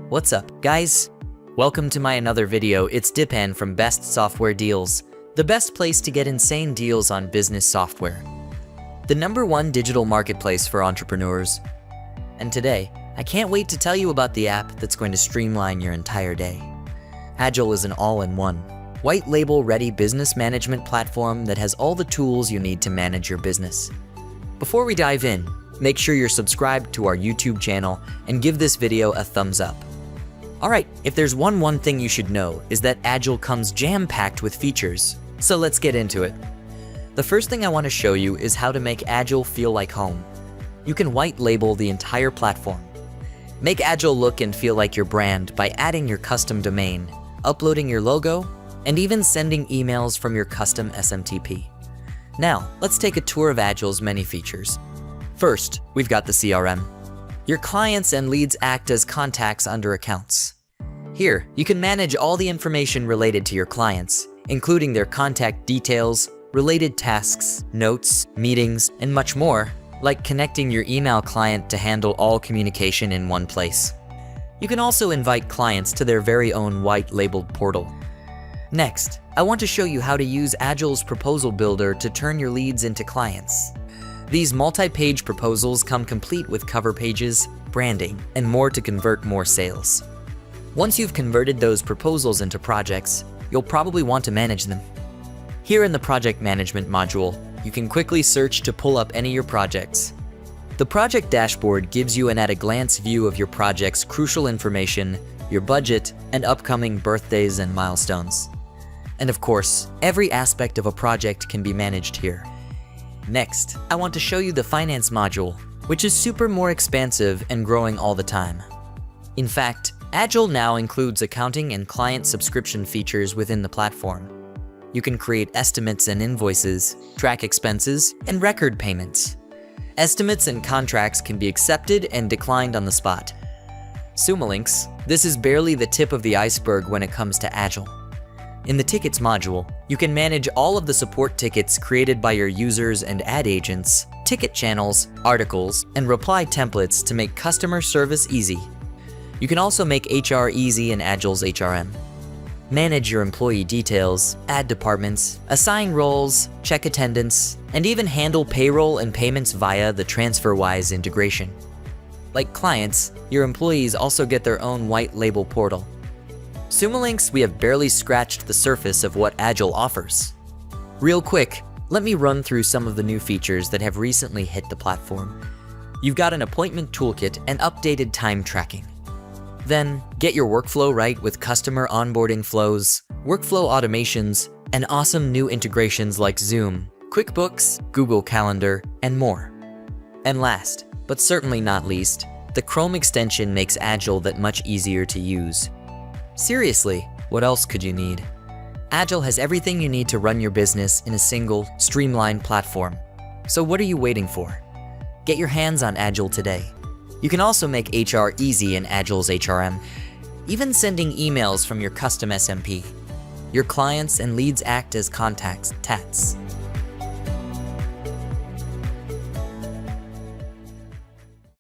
What's up, guys? Welcome to my another video. It's Dipan from Best Software Deals, the best place to get insane deals on business software. The #1 digital marketplace for entrepreneurs. And today, I can't wait to tell you about the app that's going to streamline your entire day. Agile is an all-in-one, white label ready business management platform that has all the tools you need to manage your business. Before we dive in, make sure you're subscribed to our YouTube channel and give this video a thumbs up. Alright, if there's one thing you should know is that Agile comes jam-packed with features, so let's get into it. The first thing I want to show you is how to make Agile feel like home. You can white label the entire platform. Make Agile look and feel like your brand by adding your custom domain, uploading your logo, and even sending emails from your custom SMTP. Now, let's take a tour of Agile's many features. First, we've got the CRM. Your clients and leads act as contacts under accounts. Here, you can manage all the information related to your clients, including their contact details, related tasks, notes, meetings, and much more, like connecting your email client to handle all communication in one place. You can also invite clients to their very own white-labeled portal. Next, I want to show you how to use Agile's proposal builder to turn your leads into clients. These multi-page proposals come complete with cover pages, branding, and more to convert more sales. Once you've converted those proposals into projects, you'll probably want to manage them. Here in the Project Management module, you can quickly search to pull up any of your projects. The project dashboard gives you an at-a-glance view of your project's crucial information, your budget, and upcoming birthdays and milestones. And of course, every aspect of a project can be managed here. Next, I want to show you the Finance module, which is super more expansive and growing all the time. In fact, Agile now includes accounting and client subscription features within the platform. You can create estimates and invoices, track expenses, and record payments. Estimates and contracts can be accepted and declined on the spot. AppSumo links, this is barely the tip of the iceberg when it comes to Agile. In the Tickets module, you can manage all of the support tickets created by your users and ad agents, ticket channels, articles, and reply templates to make customer service easy. You can also make HR easy in Agile's HRM. Manage your employee details, add departments, assign roles, check attendance, and even handle payroll and payments via the TransferWise integration. Like clients, your employees also get their own white label portal. AppSumo links, we have barely scratched the surface of what Agile offers. Real quick, let me run through some of the new features that have recently hit the platform. You've got an appointment toolkit and updated time tracking. Then, get your workflow right with customer onboarding flows, workflow automations, and awesome new integrations like Zoom, QuickBooks, Google Calendar, and more. And last, but certainly not least, the Chrome extension makes Agile that much easier to use. Seriously, what else could you need? Agile has everything you need to run your business in a single, streamlined platform. So what are you waiting for? Get your hands on Agile today. You can also make HR easy in Agile's HRM, even sending emails from your custom SMP. Your clients and leads act as contacts, TATs.